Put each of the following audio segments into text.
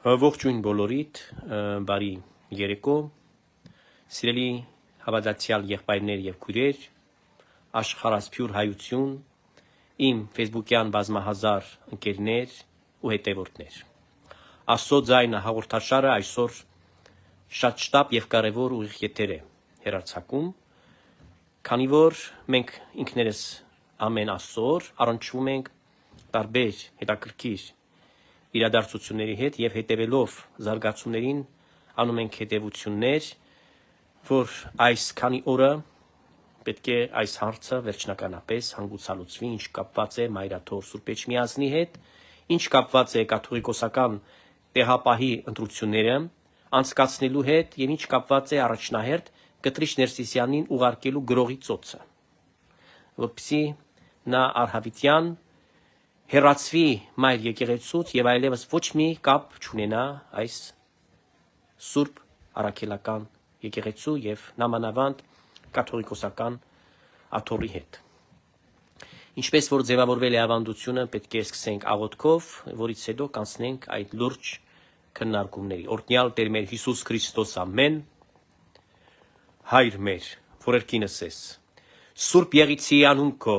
Ողջույն բոլորիդ, բարի երեկո, սիրելի հավատացյալ եղբայրներ եւ քույրեր, աշխարհասփյուր հայություն, իմ Facebook-յան բազմահազար ընկերներ ու հետևորդներ։ Աստծո ձայնը հաղորդաշարը այսօր շատ շտապ եւ կարեւոր ուղիղ եթեր է հեռարձակում, քանի որ մենք ինքներս ամեն այսօր առնչվում ենք տարբեր հետաքրքիր իրադարձությունների հետ եւ հետևելով զարգացումներին անում ենք հետևություններ, որ այս քանի օրը պետք է այս հարցը վերջնականապես հանգուցալուծվի, ինչ կապված է Մայրաթոր Սուրբ Էջմիածնի հետ, ինչ կապված է կաթողիկոսական տեղապահի ընտրությունները անցկացնելու հետ եւ ինչ կապված է առաջնահերթ Կտրիչ Ներսիսյանին ուղարկելու գրողի ծոցը, որպեսզի նա արհավիտյան հեռացվի մայր եկեղեցուց եւ այլևս ոչ մի կապ չունենա այս Սուրբ Առաքելական եկեղեցու եւ նամանավանդ կաթողիկոսական աթոռի հետ։ Ինչպես որ ձևավորվել է ավանդությունը, պետք է սկսենք աղոթքով, որից հետո կանցնենք այդ լուրջ քննարկումների։ Օրհնյալ Տեր մեր Հիսուս Քրիստոս, ամեն։ Հայր մեր, որերկինս ես, Սուրբ Եղիցի անուն քո,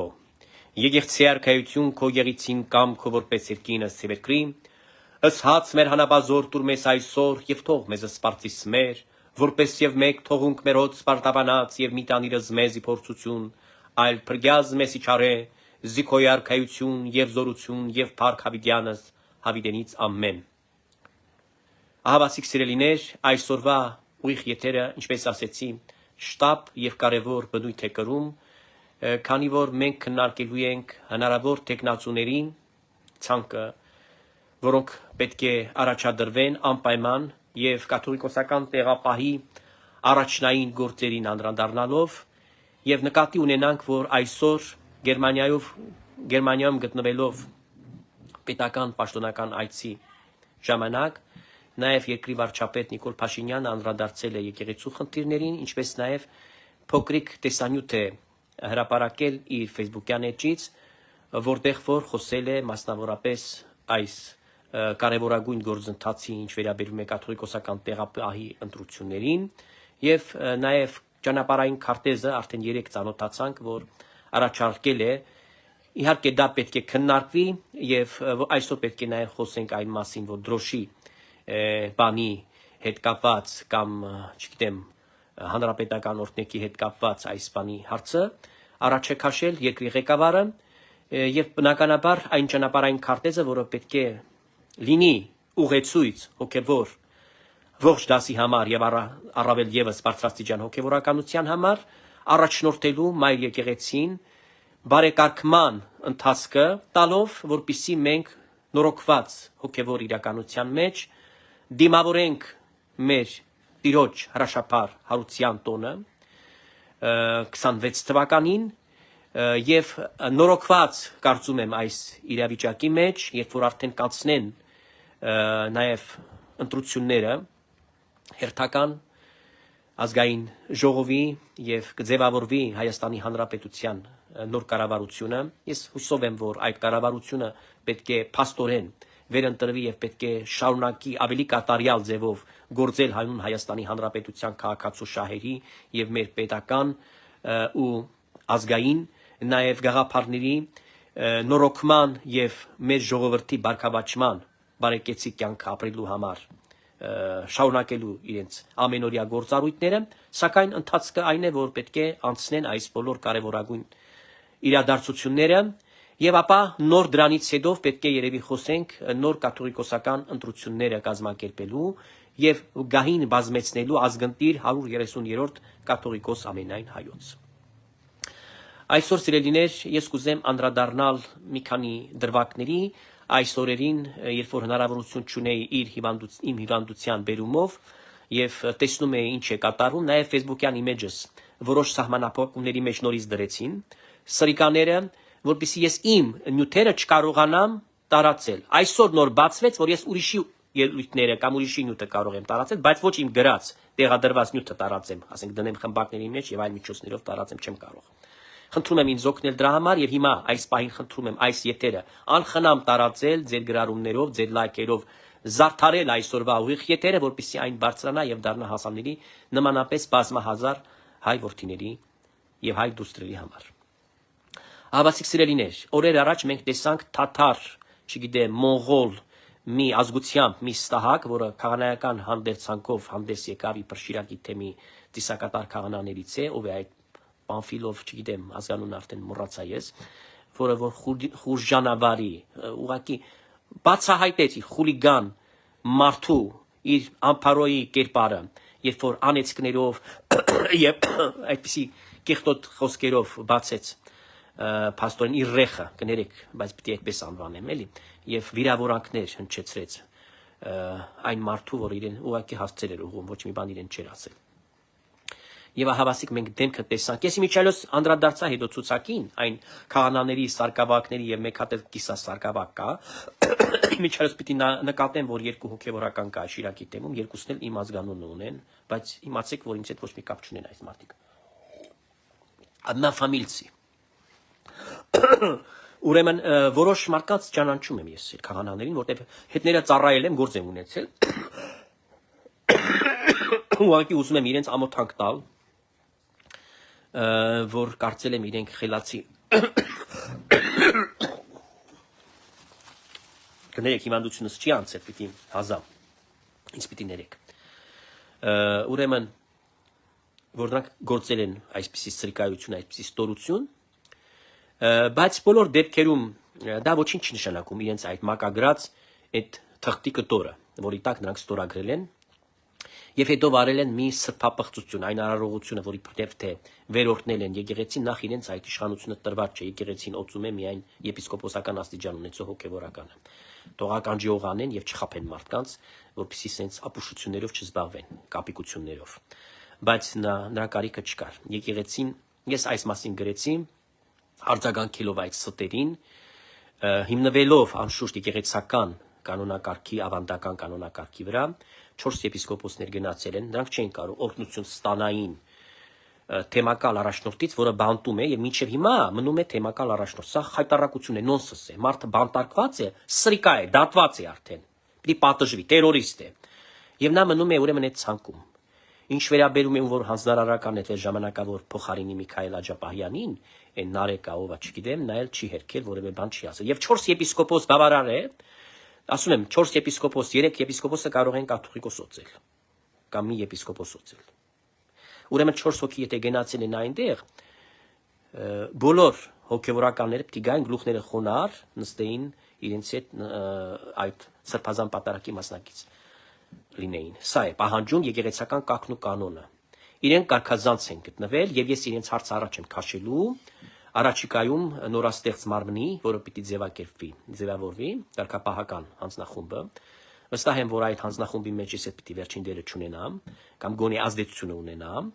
Եկեղեցի արքայություն քո եղիցին կամ քո որպես երկինս ծևերկրի, ըսհաց մեր հանապազոր տուր մեզ այսօր եւ թող մեզ սպարտիս մեր, որպես եւ մեկ թողունք մեր հոտ սպարտաբանած եւ մի տանիրս մեզի փորձություն, այլ փրկյազ մեզի չարե, զիքոյ արքայություն եւ զորություն եւ փառք հավիտյանս հավիտենից ամեն։ Ահավասիկ սիրելիներ, այսօրվա ուղիղ եթերը, ինչպես ասեցի, շտապ եւ կարեւոր բնույթ է կրում, քանի որ մենք քննարկելու ենք հնարավոր տեխնացուներին ցանկը, որոնք պետք է առաջադրվեն անպայման եւ կաթողիկոսական տեղապահի առաջնային գործերին անդրադառնալով եւ նկատի ունենանք, որ այսօր Գերմանիայում գտնվելով պետական պաշտոնական այցի ժամանակ նաեւ երկրի վարչապետ Նիկոլ Փաշինյանը անդրադարձել է եկեղեցու խնդիրներին, ինչպես նաեւ փոքրիկ տեսանյութ է հրապարակել իր Facebook-յան էջից, որտեղ որ խոսել է մասնավորապես այս կարևորագույն գործընթացի, ինչ վերաբերում է կաթողիկոսական տեղապահի ընտրություններին, եւ նաեւ ճանապարհային քարտեզը արդեն 3 ծանոթացանք, որ առաջարկել է, իհարկե դա պետք է քննարկվի եւ այսօր պետք է նաեւ խոսենք այն մասին, որ դրոշի բանի հետ կապված կամ, չգիտեմ, հանրապետական օրդնեքի հետ կապված այս բանի հարցը առաջ է քաշել երկրի ղեկավարը եւ բնականաբար այն ճանապարհային քարտեզը, որը պետք է լինի ուղեցույց հոգեվոր ողջ դասի համար եւ առավել եւս բարձրաստիճան հոգեվորականության համար, առաջնորդելու մայր եկեղեցին բարեկարգման ընթացքը տալով, որպիսի մենք նորոգված հոգեվոր իրականության մեջ դիմավորենք մեր Տիրոջ հրաշափառ հարության տոնը 26 թվականին եւ նորոգված կարծում եմ այս իրավիճակի մեջ, երբ որ արդեն կանցնեն նաեւ ընտրությունները հերթական ազգային ժողովի եւ կձևավորվի Հայաստանի Հանրապետության նոր կառավարությունը, ես հուսով եմ, որ այդ կառավարությունը պետք է փաստորեն վերընտրվի եւ պետք է շարունակի ավելի կատարյալ ձևով գործել հայուն Հայաստանի Հանրապետության քաղաքացու շահերի եւ մեր պետական ու ազգային նաեւ գաղափարների նորոգման եւ մեր ժողովրդի բարգավաճման բարեկեցիկ կյանք ապրելու համար շարունակելու իրենց ամենօրյա գործառույթները, սակայն ընթացքը այն է, որ պետք է անցնեն այս բոլոր կարևորագույն իրադարձությունները եւ ապա նոր դրանից հետո պետք է երևի խոսենք նոր կաթողիկոսական ընտրությունները կազմակերպելու եւ գահին բազմեցնելու ազգընտիր 130-րդ կաթողիկոս ամենայն հայոց։ Այսօր սիրելիներ, ես կուզեմ անդրադառնալ մի քանի դրվագների այս օրերին, երբ որ հնարավորություն չունեի իմ հիվանդության բերումով եւ տեսնում էի ինչ է կատարվում, նաեւ Facebook-յան իմեջս որոշ սահմանափակումների մեջ նորից դրեցին սրիկաները, որպեսզի ես իմ նյութերը չկարողանամ տարածել։ Այսօր նոր բացվեց, որ ես ուրիշի ելույթները կամ ուրիշի նյութը կարող եմ տարածել, բայց ոչ իմ գրած տեղադրված նյութը տարածեմ, ասենք դնեմ խմբակների մեջ եւ այլ միջոցներով տարածեմ չեմ կարող։ խնդրում եմ ինձ օգնել դրա համար եւ հիմա այս պահին խնդրում եմ այս եթերը անխնամ տարածել ձեր գրառումներով, ձեր լայքերով, զարդարել այսօրվա ուղիղ եթերը, որպեսզի այն բարձրանա եւ դառնա հասանելի նմանապես բազմահազար հայ որդիների եւ հայ դուստրերի համար։ Ահավասիկ սիրելիներ, օրեր առաջ մենք տեսանք թաթար, չգիտեմ, մոնղոլ մի ազգությամբ մի ստահակ, որը քահանայական հանդերձանքով հանդես եկավ իբր Շիրակի թեմի ծիսակատար քահանաներից է, ով է այդ Պանֆիլով, չգիտեմ, ազգանուն արդեն մոռացա ես, որը որ խուժանավարի, ուղղակի բացահայտեց իր խուլիգան մարդու իր ամփարոյի կերպարը, երբ որ անեծքներով եւ այդպիսի կեղտոտ խոսքերով բացեց փաստորեն իր ռեխը, կներեք, բայց պիտի այդպես անվանեմ, էլի, եւ վիրավորանքներ հնչեցրեց այն մարդու, որ իրեն ուղղակի հասցել էր ուղում, ոչ մի բան իրեն չէր ասել։ Եվ ահավասիկ մենք դեմքը տեսանք։ Ես իմիջիայլոց անդրադարձա հետո ցուցակին, այն քահանաների, սարկավակների եւ մեկ հատ կիսա սարկավակ կա։ Իմիջիայլոց պիտի նկատեմ, որ երկու հոգեվորական կա Շիրակի թեմում, երկուսն էլ իմ ազգանունը ունեն, բայց իմացեք, որ ինձ հետ ոչ մի կապ չունեն այս մարդիկ։ Однофамильцы։ Ուրեմն որոշ մարդկանց ճանաչում եմ ես քահանաներին, որտեղ հետները ծառայել եմ, գործ եմ ունեցել։ Ուղղակի ուզում եմ իրենց ամոթանք տալ, որ կարծել եմ իրենք խելացի։ Կներեք, հիվանդությունս չի անցել, պիտի հազա, ինձ պիտի ներեք։ Ուրեմն, որ նրանք գործել են այսպիսի սրիկայություն, այսպիսի ստորություն, բայց բոլոր դեպքերում դա ոչինչ չի նշանակում իրենց այդ մակագրած այդ թղթի կտորը, որի տակ նրանք ստորագրել են եւ հետո վարել են մի սրբապղծություն, այն արարողությունը, որի պրև թե վերորդնել են եկեղեցին, նախ իրենց այդ իշխանությունը տրված չէ, եկեղեցին օծում է միայն եպիսկոպոսական աստիճան ունեցող հոգեվորականը։ Թող ականջիող անեն եւ չխափեն մարդկանց, որպեսզի սենց ապուշություններով չզբաղվեն, կապիկություններով։ Բայց նրա կարիքը չկար։ Եկեղեցին, ես այս մասին գրեցի, արձագանքելով այդ ստերին, հիմնվելով անշուշտ եկեղեցական կանոնակարգի, ավանդական կանոնակարգի վրա, 4 եպիսկոպոսներ գնացել են, նրանք չեն կարող օրհնություն ստանային թեմակալ առաջնորդից, որը բանտում է եւ մինչեւ հիմա մնում է թեմակալ առաջնորդ։ Սա խայտարակություն է, նոնսենս է, մարդը բանտարկված է, սրիկա է, դատված է արդեն, պիտի պատժվի, տերորիստ է։ Եվ նա մնում է ուրեմն այդ ցանկում։ Ինչ վերաբերում է ում որ հանձնարարական այդ ժամանակավոր փոխարինի Միքայել Աջապահյանին, այն Նարեկա ովա չգիտեմ, նա էլ չի հերքել, որևէ բան չի ասել։ Եվ 4 եպիսկոպոս բավարար է, ասում եմ 4 եպիսկոպոս, 3 եպիսկոպոսը կարող են կաթողիկոս օծել, կամ մի եպիսկոպոս օծել։ Ուրեմն 4 հոգի եթե գնացել են այնտեղ, բոլոր հոգևորականները պիտի գային գլուխները խոնար, նստեին իրենց հետ այդ սրբազան պատարագի մասնակից լինեին։ Սա է պահանջում եկեղեցական կարգն ու կանոնը։ Իրենք կարգազանց են գտնվել եւ ես իրենց հարց առաջ եմ քաշելու առաջիկայում նորաստեղծ մարմնի, որը պիտի ձևավորվի, կարգապահական հանձնախումբը։ Վստահ եմ, որ այդ հանձնախումբի մեջ ես պիտի վերջին դերը չունենամ, կամ գոնե ազդեցություն ունենամ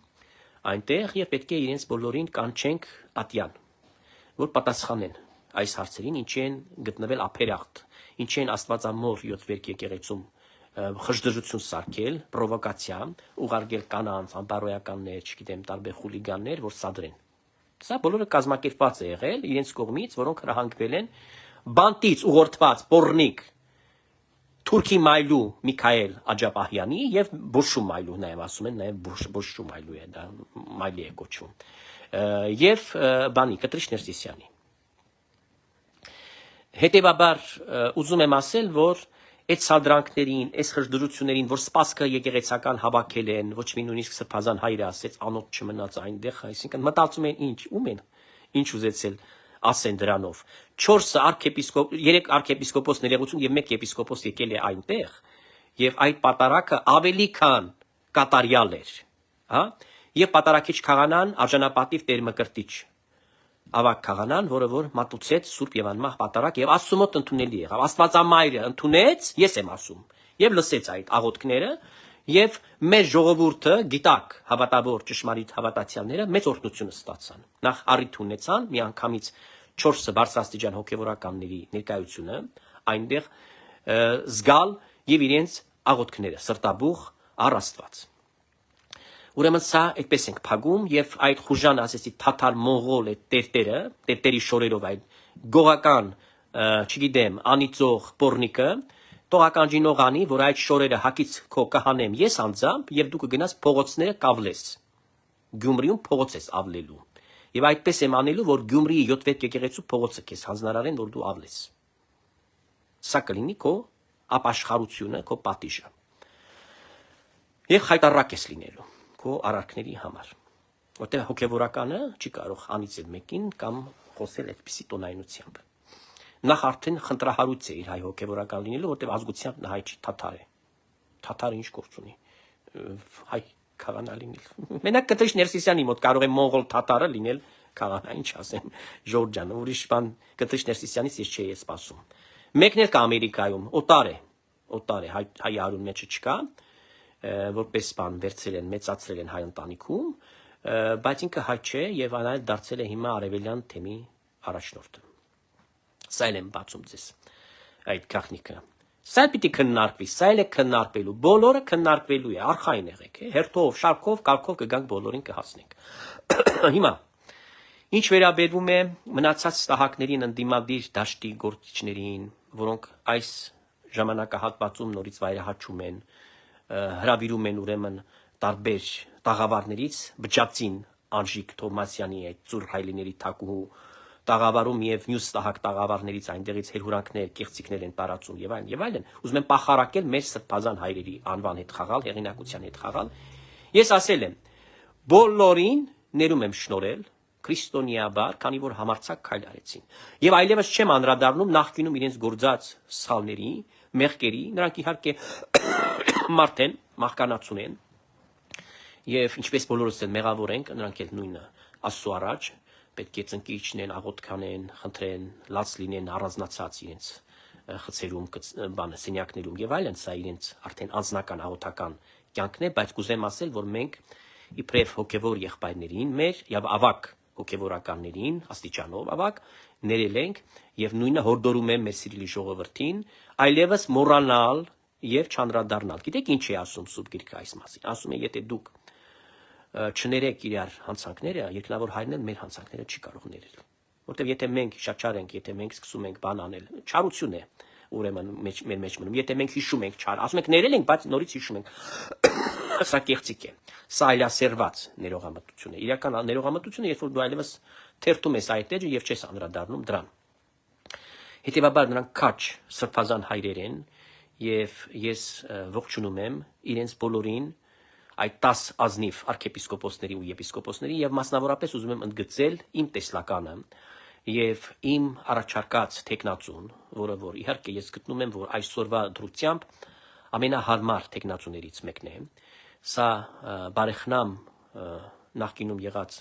այնտեղ եւ պետք է իրենց բոլորին կանչենք ատյան, որ պատասխանեն այս հարցերին, ինչի են գտնվել ափերախտ, ինչի են Աստվածամոր 7 վերք եկեղեցում խժդժություն սարքել, պրովոկացիա, ուղարկել կանանց, անբարոյականներ, չգիտեմ, տարբեր խուլիգաններ, որ սադրեն։ Սա բոլորը կազմակերպված է եղել իրենց կողմից, որոնք հրահանգվել են բանտից ուղղորդված պոռնիկ Թուրքի մայլու Միքայել Աջապահյանի եւ Բոշու մայլու, նաեւ ասում են, նաեւ Բոշու մայլու է, դա մայլի է կոչվում։ Եվ բանի Կտրիշ Ներսիսյանի։ Հետևաբար ուզում եմ ասել, որ այդ սադրանքներին, այս խժդժություններին, որ սպասքը եկեղեցական հավաքել են, ոչ մի նույնիսկ սրբազան հայրը ասեց, անոտ չմնաց այնտեղ, այսինքն մտածում են ինչ ուզեցել ասեն դրանով։ 4 արքեպիսկոպ, 3 արքեպիսկոպոս ներողություն եւ 1 եպիսկոպոս եկել է այնտեղ, եւ այդ պատարակը ավելի քան կատարյալ էր, հա? Եվ պատարակիչ քահանան արժանապատիվ Տեր Մկրտիչ, ավակ քահանան, որը որ մատուցեց Սուրբ եւ անմահ պատարակ եւ Աստծո մոտ ընդունելի եղավ։ Աստվածամայրը ընդունեց, ես եմ ասում, եւ լսեց այդ աղոթքները, եւ մեր ժողովուրդը, գիտակ, հավատավոր ճշմարիտ հավատացյալները մեծ օրհնություն ստացան։ Նախ առիթ ունեցան միանգամից 4 բարձրաստիճան հոգևորականների ներկայությունը այնտեղ զգալ եւ իրենց աղոթքները սրտաբուխ առ Աստված։ Ուրեմն սա այդպես ենք փագում եւ այդ խուժան ասեցի թաթար մոնղոլ այդ տերտերի շորերով այդ գողական չգիտեմ անիծող պորնիկը տողական ջինող անի, որ այդ շորերը հակից քո կհանեմ ես անձամբ եւ դու կգնաս փողոցները կավլես Գյումրիում փողոց ես ավլելու եւ այդպես եմ անելու որ Գյումրիի 7 եկեղեցու փողոցը քեզ հանձնարարեն որ դու ավլես սա կլինի քո ապաշխարությունը քո պատիժը եւ խայտարակ ես լինելու քո արարքների համար որտեղ հոգեվորականը չի կարող անիծել մեկին կամ խոսել այդպիսի տոնայնությամբ նախ արդեն խնդրահարույց է իր հայ հոգեվորական լինելու, որտեղ ազգությամբ նա հայ չի թաթար է։ Թաթարը ինչ գործ ունի։ Հայ քահանա լինել։ Մենակ Կտիշ Ներսիսյանի մոտ կարող է մոնղոլ թաթարը լինել քահանա, ինչ ասեմ, Ժորժ ջան, ուրիշ բան Կտիշ Ներսիսյանից ես չէի սպասում։ Մեկն էլ կա Ամերիկայում, օտար է, հայ արուն մեջը չկա, որպես բան վերցրել են, մեծացրել են հայ ընտանիքում, բայց ինքը հայ չէ եւ այն դարձել է հիմա արևելյան թեմի առաջնորդը։ Սա էլ եմ բացում ձեզ այդ գաղտնիքը։ Սա պիտի քննարկվի, սա էլ է քննարկվելու, բոլորը քննարկվելու է, արխային եղեք, հերթով, շարքով, կարգով կգանք բոլորին կհասնենք։ Հիմա ինչ վերաբերվում է մնացած տահակներին ընդդիմադիր դաշտի գործիչներին, որոնք այս ժամանակահատվածում նորից վայրահաչում են, հրավիրում են ուրեմն տարբեր տաղավարներից բջջածին Անժիկ Թովմասյանի այդ ծուր հայլիների թակուհու տաղավարում եւ մյուս տահակ տաղավարներից այնտեղից հերհուրանքներ, կեղծիքներ են տարածում եւ այլն, ուզում եմ պախարակել մեր սրբազան հայրերի անվան հետ խաղալ, հեղինակության հետ խաղալ։ Ես ասել եմ, բոլորին ներում եմ շնորհել քրիստոնեաբար, քանի որ համարձակ քայլ արեցին։ Եվ այլևս չեմ անդրադառնում նախկինում իրենց գործած սխալների, մեղքերի, նրանք իհարկե մարդ են, մահկանացուն են։ Եվ ինչպես բոլորս էլ մեղավոր ենք, նրանք էլ նույնը Աստծո առաջ պետք է ծնկի իջնեն, աղոտ կանեն, խնդրեն, լաց լինեն, առանձնացած իրենց խցերում, սենյակներում եւ այլն, սա իրենց արդեն անձնական աղոթական կյանքն է, բայց կուզեմ ասել, որ մենք իբրև հոգեվոր եղբայրներին մեր եւ ավակ հոգեվորականներին, աստիճանով ավակ ներել ենք եւ նույնը հորդորում եմ մեր սիրելի ժողովրդին, այլևս մոռանալ եւ չանդրադառնալ։ Գիտեք ինչ է ասում Սուրբ Գիրքը այս մասին։ Ասում է, եթե դուք չներեք իրար հանցանքները, երկնավոր հայրն էլ մեր հանցանքները չի կարող ներել։ Որտեւ եթե մենք շաչար ենք, եթե մենք սկսում ենք բան անել, չարություն է ուրեմն մեր մեջ մնում։ Եթե մենք հիշում ենք չար, ասում ենք ներել ենք, բայց նորից հիշում ենք։ Սա կեղծիք է։ Սա այլասերված ներողամտություն է։ Իրական ներողամտությունը, երբ որ դու այլևս թերթում ես այդ էջը եւ չես անդրադառնում դրան։ Հետևաբար նրանք քաչ սրբազան հայրեր են եւ ես ողջունում եմ իրենց բոլորին այդ 10 ազնիվ arczepiskoposների ու եպիսկոպոսների եւ մասնավորապես ուզում եմ ընդգծել իմ տեսլականը եւ իմ առաջարկած տեխնացուն, որը որ իհարկե ես գտնում եմ, որ այսօրվա դրությամբ ամենահարմար տեխնացուներից մեկն է, սա բարեխնամ նախկինում եղած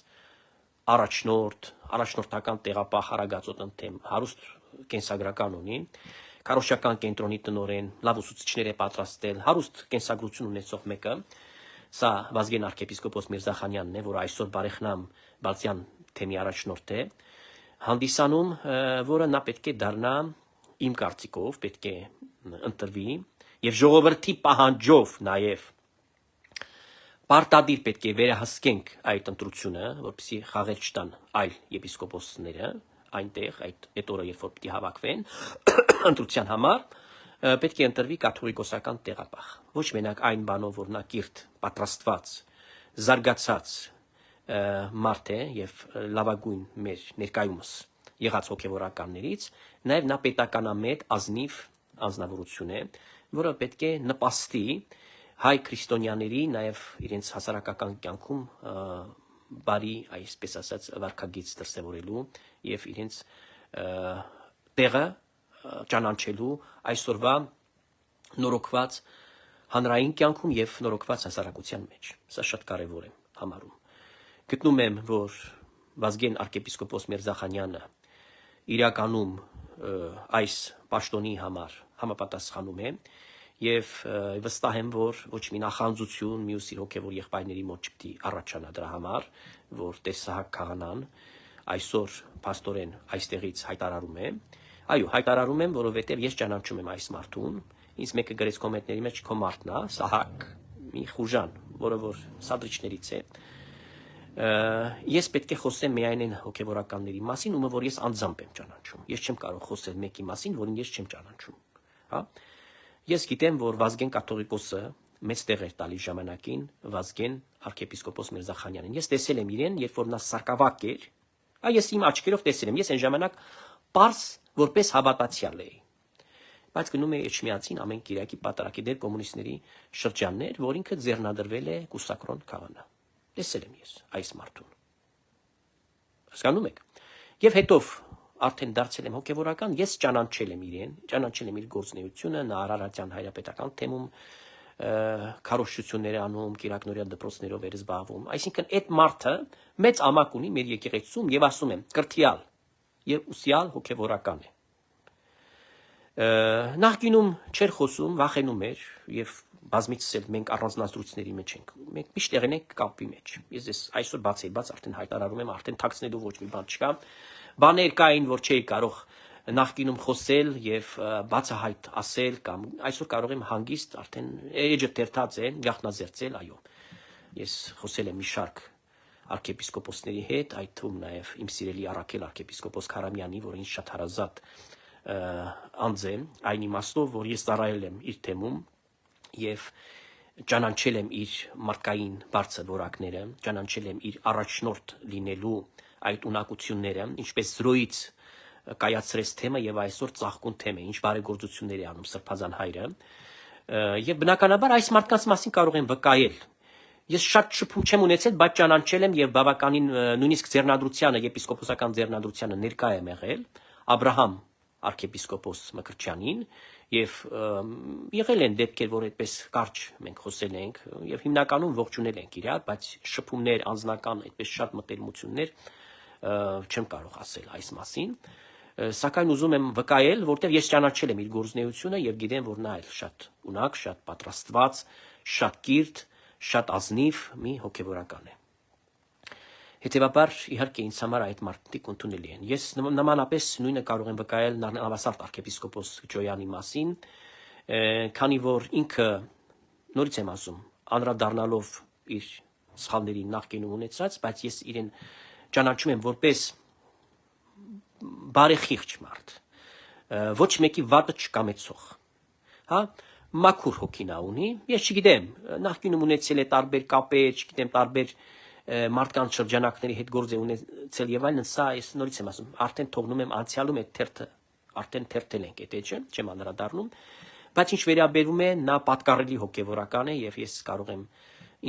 առաջնորդական տեղապահ Արագածոտ ընթեմ հարուստ կենսագրական ունի, քարոշչական կենտրոնի տնօրեն, լավ ուսուցիչներ է պատրաստել, հարուստ կենսագրություն ունեցող մեկը Սա Վազգեն arczepiskopos Միրզախանյանն է, որ այսօր բարեխնամ Բալթյան թեմի առաջնորդ է, հանդիսանում, որը նա պետք է դառնա իմ կարծիքով, պետք է ընտրվի եւ ժողովրդի պահանջով նաեւ պարտադիր պետք է վերահսկենք այդ ընտրությունը, որպեսզի խաղեր չտան այլ եպիսկոպոսները այնտեղ այդ օրը երբ որ պիտի հավաքվեն ընտրության համար պետք է ընտրվի կաթողիկոսական տեղապահ։ Ոչ մենակ այն բանով, որ նա կիրթ, պատրաստված, զարգացած մարդ է եւ լավագույն մեր ներկայումս եղած հոգեվորականներից, նաեւ նա պետականամետ ազնիվ անձնավորություն է, որը պետք է նպաստի հայ քրիստոնյաների նաեւ իրենց հասարակական կյանքում բարի, այսպես ասած, վարքագիծ դրսևորելու եւ իրենց տեղը ճանաչելու այսօրվա նորոգված հանրային կյանքում եւ նորոգված հասարակության մեջ։ Սա շատ կարեւոր է համարում։ Գտնում եմ, որ Վազգեն arczepiskopos Միրզախանյանը իրականում այս պաշտոնի համար համապատասխանում է եւ վստահ եմ, որ ոչ մի նախանձություն մյուս իր հոգեվոր եղբայրների մոտ չպիտի առաջանա դրա համար, որ տեսահակ քահանան այսօր փաստորեն այստեղից հայտարարում է Այո, հայտարարում եմ, որովհետև ես ճանաչում եմ այս մարդուն, ինձ մեկը գրեց կոմենտների մեջ քո մարդն է, Սահակ, մի խուժան, որը որ սադրիչներից է, ես պետք է խոսեմ միայն այն հոգևորականների մասին, ում որ ես անձամբ եմ ճանաչում։ Ես չեմ կարող խոսել մեկի մասին, որին ես չեմ ճանաչում, հա։ Ես գիտեմ, որ Վազգեն կաթողիկոսը մեծ տեղ էր տալիս ժամանակին Վազգեն arczepiskopos Միրզախանյանին։ Ես տեսել եմ իրեն, երբ որ նա սարկավակ էր, ես իմ աչքերով տեսել եմ, ես այն ժամանակ պարզ որպես հավատացյալ էի։ Բայց գնում է Էջմիածին ամեն Կիրակի պատարակի դեր կոմունիստների շրջաններ, որ ինքը ձեռնադրվել է Կուսակրոն Քավանա։ Տեսել եմ ես այս մարդուն։ Հասկանում եք։ Եվ հետո արդեն դարձել եմ հոգևորական, ես ճանաչել եմ իրեն, ճանաչել եմ իր գործունեությունը, նա Արարատյան հայրապետական թեմում քարոզչություններ անում, Կիրակնորյա դպրոցներով էր զբաղվում։ Այսինքն այդ մարդը մեծ ամակ ունի մեր եկեղեցում եւ ասում եմ, կրթյալ եւ ուսյալ հոգևորական է։ Նախկինում չէր խոսում, վախենում էր եւ բազմիցս էլ մենք առանձնազրույցների մեջ ենք։ Մենք միշտ եղել ենք կապի մեջ։ Ես այսօր բաց արդեն հայտարարում եմ, արդեն թաքցնելու ոչ մի բան չկա։ Բաներ կային, որ չէի կարող նախկինում խոսել եւ բացահայտ ասել կամ այսօր կարող եմ հանգիստ արդեն էջը թերթած է, գախնազերծել, այո։ Ես խոսել եմ մի շարք arczepiskoposների հետ, այդ թվում նաեւ իմ սիրելի Արաքել arczepiskopos Քարամյանի, որը ինձ շատ հարազատ անձ է, այն իմաստով, որ ես ծառայել եմ իր թեմում եւ ճանաչել եմ իր մարդկային բարձր որակները, ճանաչել եմ իր առաջնորդ լինելու այդ ունակությունները, ինչպես զրոյից կայացրեց թեմը եւ այսօր ծաղկուն թեմ է, ինչ բարեգործություններ է անում Սրբազան հայրը, եւ բնականաբար այս մարդկանց մասին կարող եմ վկայել։ Ես շատ շփում չեմ ունեցել, բայց ճանաչել եմ եւ բավականին նույնիսկ ձեռնադրությանը, եպիսկոպոսական ձեռնադրությանը ներկա եմ եղել Աբրահամ arczepiskopos Մկրտչյանին եւ եղել են դեպքեր, որ այդպես կարճ մենք խոսել ենք եւ հիմնականում ողջունել ենք իրար, բայց շփումներ անձնական այդպես շատ մտերմություններ չեմ կարող ասել այս մասին, սակայն ուզում եմ վկայել, որտեղ ես ճանաչել եմ իր գործունեությունը եւ գիտեմ, որ նա էլ շատ ունակ, շատ պատրաստված, շատ կիրթ, շատ ազնիվ մի հոգևորական է։ Հետևաբար իհարկե ինձ համար այդ մարդիկ ընդունելի են։ Ես նմանապես նույնը կարող եմ վկայել Նավասարդ arczepiskopos Ջոյանի մասին, քանի որ ինքը նորից եմ ասում, անդրադառնալով իր սխալների նախկինում ունեցած, բայց ես իրեն ճանաչում եմ որպես բարեխիղճ մարդ, ոչ մեկի վատը չկամեցող, հա, մաքուր հոգին ունի, ես չգիտեմ, նախկինում ունեցել է տարբեր կապեր, չգիտեմ, տարբեր մարդկանց շրջանակների հետ գործ է ունեցել եւ այլն, սա ես նորից եմ ասում, արդեն թողնում եմ անցյալում այդ թերթը, արդեն թերթել ենք այդ էջը, չեմ անդրադառնում, բայց ինչ վերաբերում է նա պատկառելի հոգևորական է եւ ես կարող եմ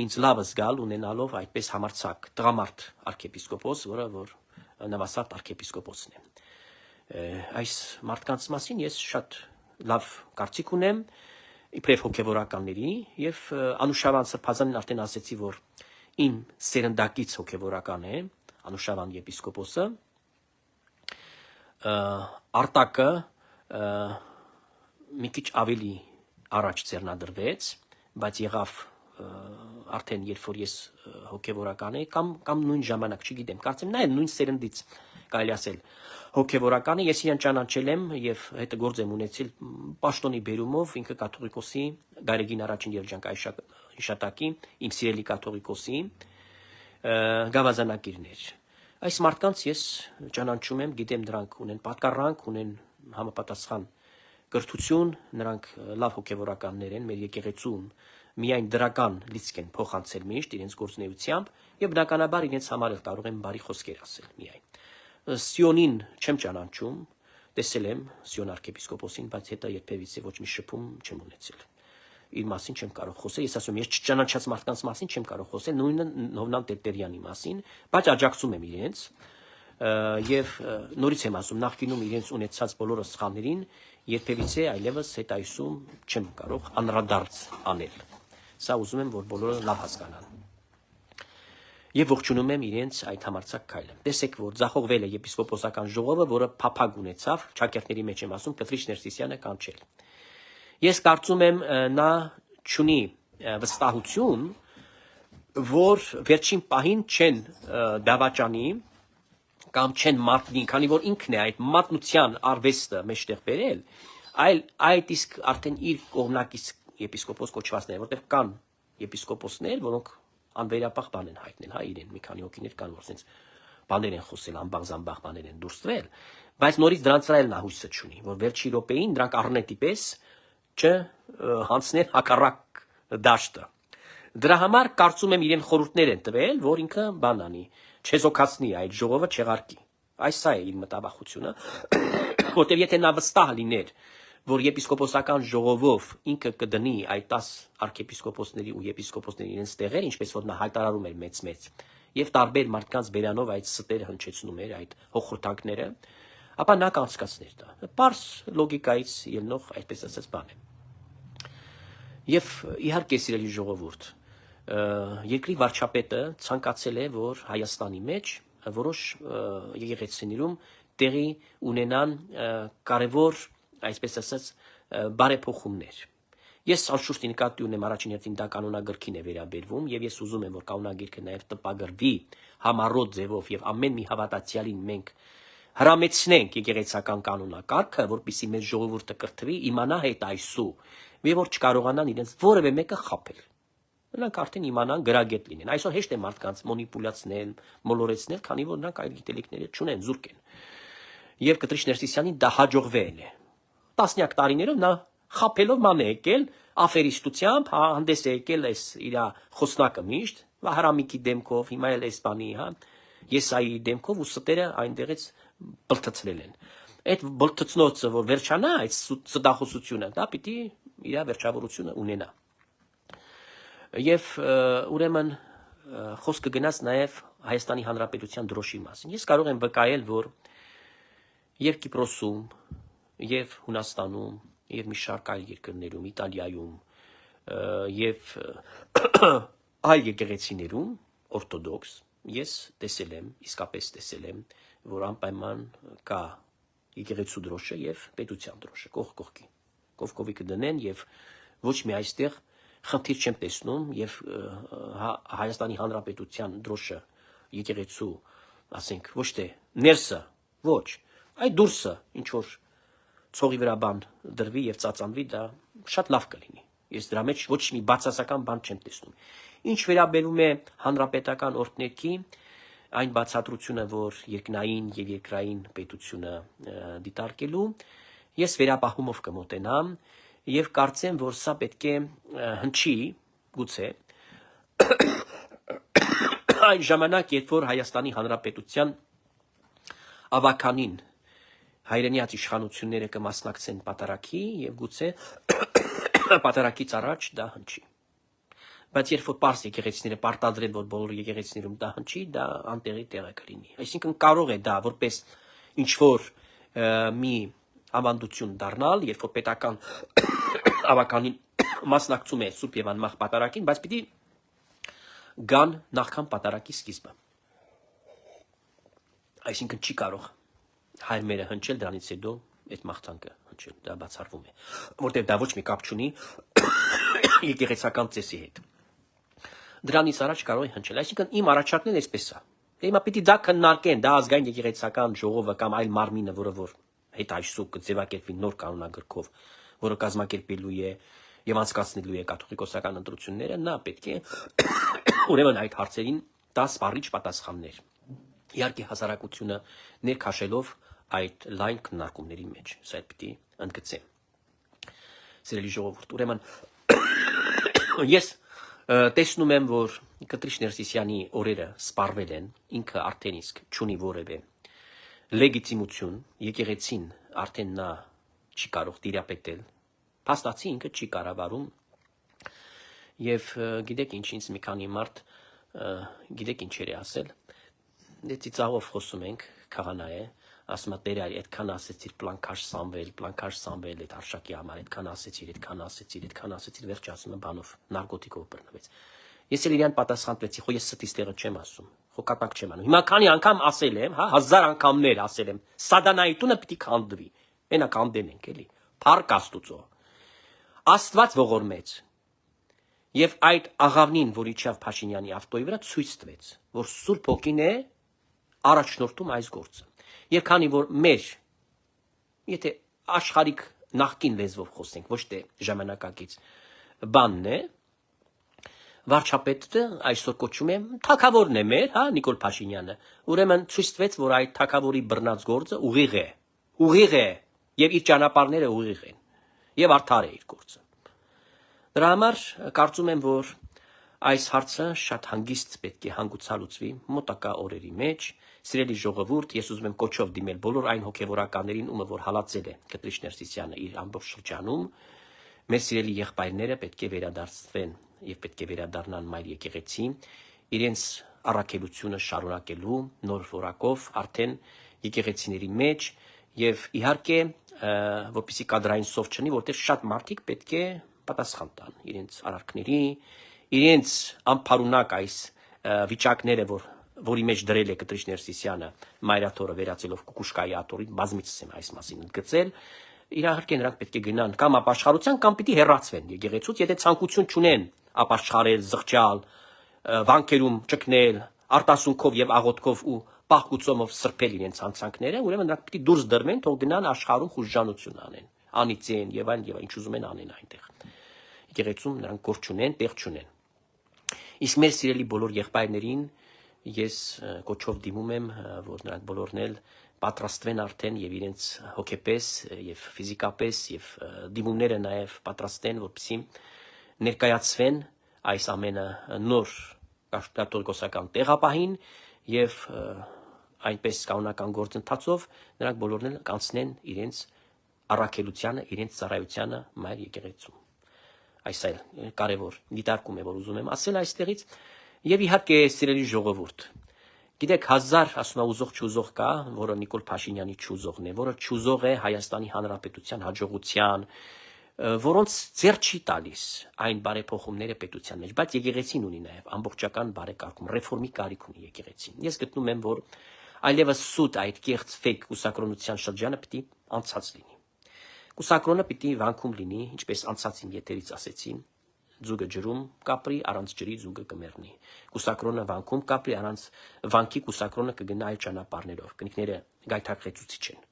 ինձ լավ զգալ ունենալով այդպես համարցակ տղամարդ arczepiskopos, որը որ Նավասարդ arczepiskopos-ն է։ Այս մարդկանց մասին ես շատ լավ կարծիք ունեմ իբրև հոգևորականների եւ Անուշավան Սրբազանին արդեն ասեցի, որ իմ սերնդակից հոգևորական է Անուշավան եպիսկոպոսը, Արտակը մի քիչ ավելի առաջ ձեռնադրվեց, բայց եղավ արդեն երբ որ ես հոգևորական էի կամ նույն ժամանակ, չգիտեմ, կարծեմ նա էլ նույն սերնդից կարելի ասել հոգևորական է, ես իրեն ճանաչել եմ եւ հետը գործ եմ ունեցել պաշտոնի բերումով, ինքը կաթողիկոսի Գարեգին առաջին երջանք հիշատակի, իմ սիրելի կաթողիկոսի գավազանակիրներ։ Այս մարդկանց ես ճանաչում եմ, գիտեմ դրանք ունեն պատկառանք, ունեն համապատասխան կրթություն, նրանք լավ հոգևորականներ են, մեր եկեղեցում միայն դրական լիցք են փոխանցել միշտ իրենց գործունեությամբ եւ բնականաբար իրենց համար էլ կարող են բարի խոսքեր ասել միայն։ Սիոնին չեմ ճանաչում, տեսել եմ Սիոն arczepiskoposին, բայց հետո երբևիցե ոչ մի շփում չեմ ունեցել։ Իր մասին չեմ կարող խոսել, ես ասում եմ, ես չճանաչած մարդկանց մասին չեմ կարող խոսել, նույնը Հովնան Տերտերյանի մասին, բայց աջակցում եմ իրենց եւ նորից եմ ասում, նախկինում իրենց ունեցած բոլոր սխալներին երբևիցե այլևս հետայսում չեմ կարող անդրադարձ անել։ Սա ուզում եմ, որ բոլորը լավ հասկանան։ Եվ ողջունում եմ իրենց այդ համարձակ քայլը։ Տեսեք, որ ձախողվել է եպիսկոպոսական ժողովը, որը փափագ ունեցավ, ճակերտների մեջ եմ ասում, Կտրիչ Ներսիսյանը կանչել։ Ես կարծում եմ նա չունի վստահություն, որ վերջին պահին չեն դավաճանի կամ չեն մատնի, քանի որ ինքն է այդ մատնության արվեստը մեջտեղ բերել, այլ այդ իսկ արդեն իր կողմնակից եպիսկոպոս կոչվածներ, որտեղ կան եպիսկոպոսներ, որոնք անվերապահ բան են հայտնել, հա, իրեն մի քանի հոգիներ կան, որ sense բաներ են խոսել, ամբաղ բաներ են դուրս տվել, բայց նորից դրանց վրա էլ նա հույսը չունի, որ վերջի րոպեին դրանք առնետի պես չհանցնեն հակառակ դաշտը։ Դրա համար կարծում եմ իրեն խորհուրդներ են տվել, որ ինքը բան անի, չեզոքացնի այդ ժողովը չեղարկի։ Այս սա է իր մտավախությունը, որտեղ եթե նա վստահ լիներ, որ եպիսկոպոսական ժողովով ինքը կդնի այդ 10 արքեպիսկոպոսների ու եպիսկոպոսների իրենց տեղեր, ինչպես որ նա հայտարարում էր մեծ, եւ տարբեր մարդկանց բերանով այդ ստերը հնչեցնում էր, այդ հոխորտանքները, ապա նա կանցկացներ դա։ Պարզ լոգիկայից ելնող այդպես ասած բան է։ Եվ իհարկե սիրելի ժողովուրդ, երկրի վարչապետը ցանկացել է, որ Հայաստանի մեջ որոշ եկեղեցիներում տեղի ունենան կարևոր, այսպես ասած, բարեփոխումներ։ Ես անշուշտ նկատի ունեմ առաջին հերթին դա կանոնագրքին է վերաբերվում, եւ ես ուզում եմ, որ կանոնագիրքը նաեւ տպագրվի համառոտ ձևով եւ ամեն մի հավատացյալին մենք հրամեցնենք եկեղեցական կանոնակարգը, որպեսզի մեր ժողովուրդը կրթվի, իմանա հետ այսու, եւ որ չկարողանան իրենց որևէ մեկը խաբել։ Նրանք արդեն իմանան գրագետ լինեն։ Այսօր հեշտ է մարդկանց մոնիպուլյացնել, մոլորեցնել, քանի որ նրանք այդ գիտելիքները չունեն, զուրկ են։ Եվ Կտրիչ Ներսիսյանին դա հաջողվել է։ Տասնյակ տարիներով նա խաբելով ման է եկել, աֆերիստությամբ, հանդես է եկել այս իր խոսնակը միշտ, Վահրամիկի դեմքով, հիմա էլ էս բանի, հա, Եսայի դեմքով ու ստերը այնտեղից բլթցրել են։ Այդ բլթցնոցը, որ վերջանա այդ ստախոսությունը, դա պիտի իր վերջավորությունը ունենա։ Եվ ուրեմն խոսքը գնաց նաև Հայաստանի Հանրապետության դրոշի մասին։ Ես կարող եմ վկայել, որ եւ Կիպրոսում, եւ Հունաստանում, եւ մի շարք այլ երկրներում, Իտալիայում, եւ այլ եկեղեցիներում օրթոդոքս ես տեսել եմ, իսկապես տեսել եմ, որ անպայման կա եկեղեցու դրոշը եւ պետության դրոշը կողք կողքի։ Կողքովի կդնեն եւ ոչ մի այստեղ խնդիր չեմ տեսնում եւ Հայաստանի Հանրապետության դրոշը եկեղեցու, ասենք, ոչ թե ներսը, ոչ, այդ դուրսը ինչ որ ցողի վրա բան դրվի եւ ծածանվի, դա շատ լավ կլինի։ Ես դրա մեջ ոչ մի բացասական բան չեմ տեսնում։ Ինչ վերաբերում է հանրապետական օրդներքի, այն բացատրությունը, որ երկնային եւ երկրային պետությունը դիտարկելու, ես վերապահումով կմոտենամ եւ կարծեմ, որ սա պետք է հնչի, գուցե, այն ժամանակ, երբ որ Հայաստանի Հանրապետության ավականին հայրենիաց իշխանությունները կմասնակցեն պատարագի եւ գուցե պատարագից առաջ դա հնչի։ Բայց երբ որ պարզ եկեղեցիները պարտադրեն, որ բոլոր եկեղեցիներում դա հնչի, դա անտեղի տեղը կլինի։ Այսինքն կարող է դա որպես ինչ որ մի ավանդություն դառնալ, երբ որ պետական ավականին մասնակցում է Սուրբ եւ անմահ պատարագին, բայց պիտի գան նախքան պատարագի սկիզբը։ Այսինքն չի կարող հայրմերը հնչել, դրանից հետո այդ մաղթանքը հնչել, դա բացառվում է, որտեղ դա ոչ մի կապ չունի եկեղեցական ծեսի հետ։ Դրանից առաջ կարող է հնչել, այսինքն իմ առաջարկն էսպես է։ Հիմա պիտի դա քննարկեն, դա ազգային եկեղեցական ժողովը կամ այլ մարմինը, որը որ հետ այսու կձևակերպվի նոր կանոնագրքով, որը կազմակերպելու է եւ անցկացնելու է կաթողիկոսական ընտրությունները, նա պետք է ուրեմն այդ հարցերին տա սպառիչ պատասխաններ։ Իհարկե հասարակությունը ներքաշելով այդ լայն քննարկումների մեջ, սա պիտի ընդգծեմ։ Սիրելի ժողովուրդ, ուրեմն ես տեսնում եմ, որ Կտրիչ Ներսիսյանի օրերը սպառվել են, ինքը արդեն իսկ չունի որևէ լեգիտիմություն, եկեղեցին արդեն նա չի կարող տիրապետել, փաստացի ինքը չի կառավարում եւ գիտեք ինչ, ինձ մի քանի մարդ գիտեք ինչեր է ասել, դե ծիծաղով խոսում ենք, քահանա է, ասում է տերարի, այդքան ասեցիր պլանկաշ Սամվել, այդ արշակի համար, այդքան ասեցիր, վերջ ասում է բանով, նարկոտիկով բռնվեց։ Ես էլ իրան պատասխանվեցի, խո ես ստից տեղը չեմ ասում, խո կատակ չեմ անում։ Հիմա քանի անգամ ասել եմ, հա, 1000 անգամներ ասել եմ, Սադանայի տունը պիտի քանդվի։ Մենա կանդենենք էլի, փառք Աստուծո։ Աստված ողորմեց։ Եվ այդ աղավնին, որ իջավ Փաշինյանի ավտոյի վրա, ցույց տվեց, որ Սուրբ Հոգին է առաջնորդում այս գործը։ Եվ քանի որ մեր, եթե աշխարհիկ նախկին լեզվով խոսենք, ոչ թե ժամանակակից բանն է, վարչապետը այսօր կոչում է թագավորն է մեր, հա, Նիկոլ Փաշինյանը։ Ուրեմն ցույց տվեց, որ այդ թագավորի բռնած գործը ուղիղ է։ Ուղիղ է եւ իր ճանապարհները ուղիղ են։ Եվ արդար է իր գործը։ Դրա համար կարծում եմ, որ այս հարցը շատ հանգիստ պետք է հանգուցալուծվի մոտակա օրերի մեջ։ Սիրելի ժողովուրդ, ես ուզում եմ կոչով դիմել բոլոր այն հոգևորականներին, ումը որ հալածել է Կտրիշ Ներսիսյանը իր ամբողջ շրջանում, մեր սիրելի եղբայրները պետք է վերադարձվեն եւ պետք է վերադառնան Մայր եկեղեցի, իրենց առաքելությունը շարունակելու նոր որակով արդեն եկեղեցիների մեջ եւ իհարկե որպեսի կադրային սով չնի, որտեղ շատ մարդիկ պետք է պատասխան տան իրենց արարքների, իրենց անփարունակ այս վիճակները, որի մեջ դրել է Կտրիշ Ներսիսյանը Մայրաթորը վերածելով Կուկուշկայի աթոռին, բազմիցս եմ այս մասին ընդգծել, իհարկե նրանք պետք է գնան կամ ապաշխարության կամ պիտի հեռացվեն եկեղեցուց, եթե ցանկություն չունեն ապաշխարել, զղջալ, վանքերում ճկնել, արտասունքով եւ աղոթքով ու պահկուցոմով սրբել իրենց հանցանքները, ուրեմն նրանք պիտի դուրս դրվեն, թող գնան աշխարհում խուժանություն անեն, անիծեն եւ այլն, ինչ ուզում են անեն այնտեղ։ Եկեղեցում նրանք գործ չունեն, տեղ չունեն։ Իսկ մեր սիրելի բոլոր եղբայրներին ես կոչով դիմում եմ, որ նրանք բոլորն էլ պատրաստվեն արդեն եւ իրենց հոգեպես եւ ֆիզիկապես եւ դիմումները նաեւ պատրաստեն, որպեսզի ներկայացվեն այս ամենը նոր կաթողիկոսական տեղապահին եւ այնպես կանոնական գործընթացով նրանք բոլորն էլ կանցնեն իրենց առաքելությանը, իրենց ծառայությանը Մայր եկեղեցում։ Այս այլ կարևոր դիտարկում է, որ ուզում եմ ասել այստեղից եւ իհարկե սիրելի ժողովուրդ, գիտեք 1000 ասում ուզող չուզող կա, որը Նիկոլ Փաշինյանի չուզողն է, որը չուզող է Հայաստանի Հանրապետության հաջողության, որոնց ձեռ չի տալիս այն բարեփոխումները պետության մեջ, բայց եկեղեցին ունի նաև ամբողջական բարեկարգում, ռեֆորմի կարիք ունի եկեղեցին։ Ես գտնում եմ, որ այլևս սուտ այդ կեղծ ֆեյք կուսակրոնության շրջանը պիտի անցած լինի։ Կուսակրոնը պիտի վանքում լինի, ինչպես անցած իմ եթերից ասեցի, ձուկը ջրում կապրի, առանց ջրի ձուկը կմեռնի։ Կուսակրոնը վանքում կապրի, առանց վանքի կուսակրոնը կգնա այլ ճանապարհներով։ Կնիկները գայթակղեցուցիչ են։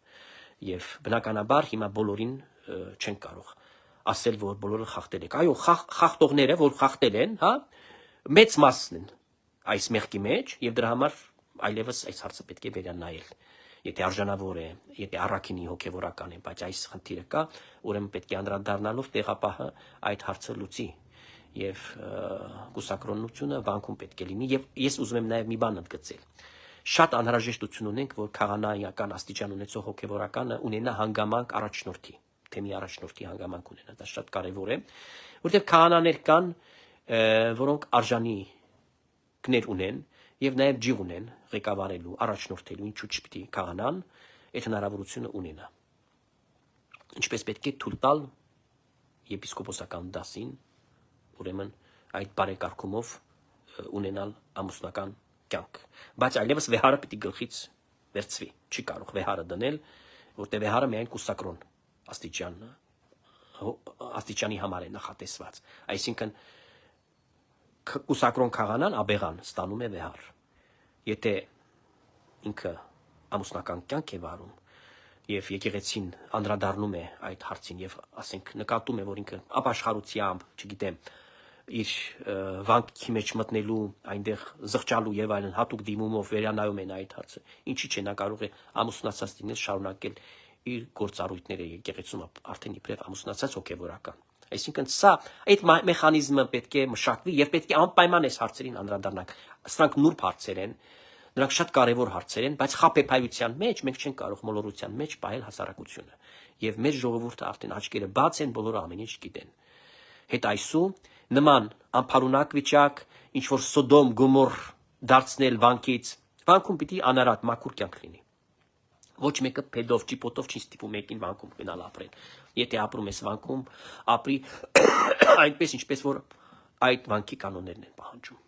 Եվ բնականաբար հիմա բոլորին չեն կարող ասել, որ բոլորը խախտել եք։ Այո, խախտողները, որ խախտել են, հա, մեծ մասն են այս մեղքի մեջ եւ դրա համար այլևս այս հարցը պետք է վերանայել։ Եթե արժանավոր է, եթե առաքինի հոգևորական է, բայց այս խնդիրը կա, ուրեմն պետք է անդրադառնալով տեղապահը այդ հարցը լուծի եւ կուսակրոնությունը վանքում պետք է լինի եւ ես ուզում եմ նաեւ մի բան ընդգծել։ Շատ անհրաժեշտություն ունենք, որ քաղաքական աստիճան ունեցող հոգևորականը ունենա հանգամանք առաջնորդի, թեմի առաջնորդի հանգամանք ունենա, դա շատ կարեւոր է, որտեղ քահանաներ կան, որոնք արժանիքներ ունեն եւ նաեւ ջիղ ունեն ղեկավարելու, առաջնորդելու, ինչու՞ չպիտի քահանան այդ հնարավորությունը ունենա։ Ինչպես պետք է թույլ տալ եպիսկոպոսական դասին, ուրեմն այդ բարեկարգումով ունենալ ամուսնական կյանք։ Բայց այլևս վեհարը պիտի գլխից վերցվի, չի կարող վեհարը դնել, որտեղ վեհարը միայն կուսակրոն աստիճանի համար է նախատեսված։ Այսինքն կուսակրոն քահանան աբեղան ստանում է վեհար։ Եթե ինքը ամուսնական կյանք է վարում եւ եկեղեցին անդրադառնում է այդ հարցին եւ ասենք նկատում է, որ ինքը ապաշխարությամբ, չգիտեմ, իր վանքի մեջ մտնելու, այնտեղ զղջալու եւ այլն հատուկ դիմումով վերանայում են այդ հարցը, ինչի՞ չէ նա կարող է ամուսնացած լինել, շարունակել իր գործառույթները եկեղեցում արդեն իբրև ամուսնացած հոգևորական։ Այսինքն սա այդ մեխանիզմը պետք է մշակվի եւ պետք է անպայման այս հարցերին անդրադառնանք։ Սրանք նուրբ հարցեր են, նրանք շատ կարևոր հարցեր են, բայց խաբեբայության մեջ մենք չենք կարող մոլորության մեջ պահել հասարակությունը։ Եվ մեր ժողովուրդը արդեն աչքերը բաց են, բոլորը ամեն ինչ գիտեն։ Հետ այսու նման անփարունակ վիճակ, ինչ որ Սոդոմ Գոմոր դարձնել վանքից, վանքում պիտի անարատ մաքուր կյանք լինի։ Ոչ մեկը փեդով, ճիպոտով չի ստիպում մեկին վանքում գնալ ապրել։ Եթե ապրում ես վանքում, ապրի այնպես, ինչպես որ այդ վանքի կանոններն են պահանջում։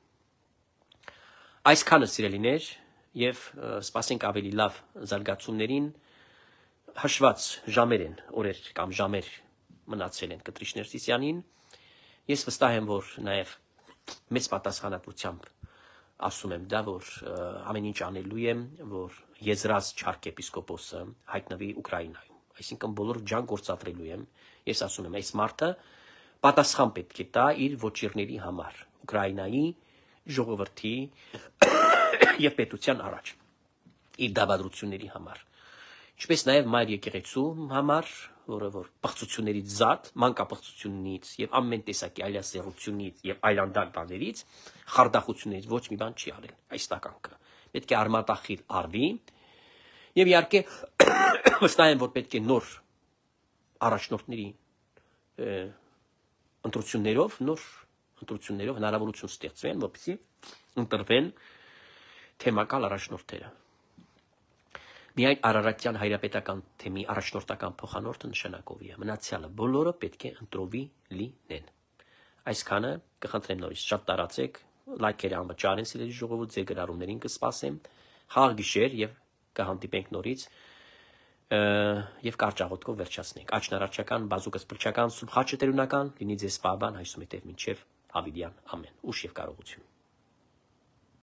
Այսքանը սիրելիներ եւ սպասենք ավելի լավ զարգացումներին, հաշված ժամեր են, օրեր կամ ժամեր մնացել են Կտրիշ Ներսիսյանին։ Ես վստահ եմ, որ նաեւ մեծ պատասխանատվությամբ ասում եմ դա, որ ամեն ինչ անելու եմ, որ Եզրած Չարք եպիսկոպոսը հայտնվի Ուկրաինայում, այսինքն բոլոր ջան գործադրելու եմ։ Ես ասում եմ, այս մարդը պատասխան պետք է տա իր ոչիրների համար, Ուկրաինայի ժողովրդի եւ պետության առաջ իր դավադրությունների համար ինչպես նաեւ մայր եկեղեցու համար որը որ բացություններից զատ մանկապղծությունից եւ ամեն տեսակի այլասերությունից եւ այլանդակ բաներից խարդախություններից ոչ մի բան չի արել այս տականքը պետք է արմատախիլ արվի եւ իհարկե վստահ եմ որ պետք է նոր առաջնորդների ընտրություններով հնարավորություն ստեղծվեն որպեսզի ընտրվեն թեմակալ առաջնորդները Միայն Արարատյան հայրապետական թեմի առաջնորդական փոխանորդը նշանակովի է։ Մնացյալը բոլորը պետք է ընտրովի լինեն։ Այսքանը կխնդրեմ նորից շատ տարածեք, լայքերը անվճար են սիրելի ժողովուրդ, ձեր գրառումներին կսպասեմ։ Խաղ գիշեր եւ կհանդիպենք նորից եւ կարճ աղոթքով վերջացնենք։ Աչնարարչական, բազուկս բրչական, սուբխաչը տերունական, լինի ձեզ սպաբան, հայսումետև մինչև հավիդյան ամեն։ Ուշ եւ կարողություն։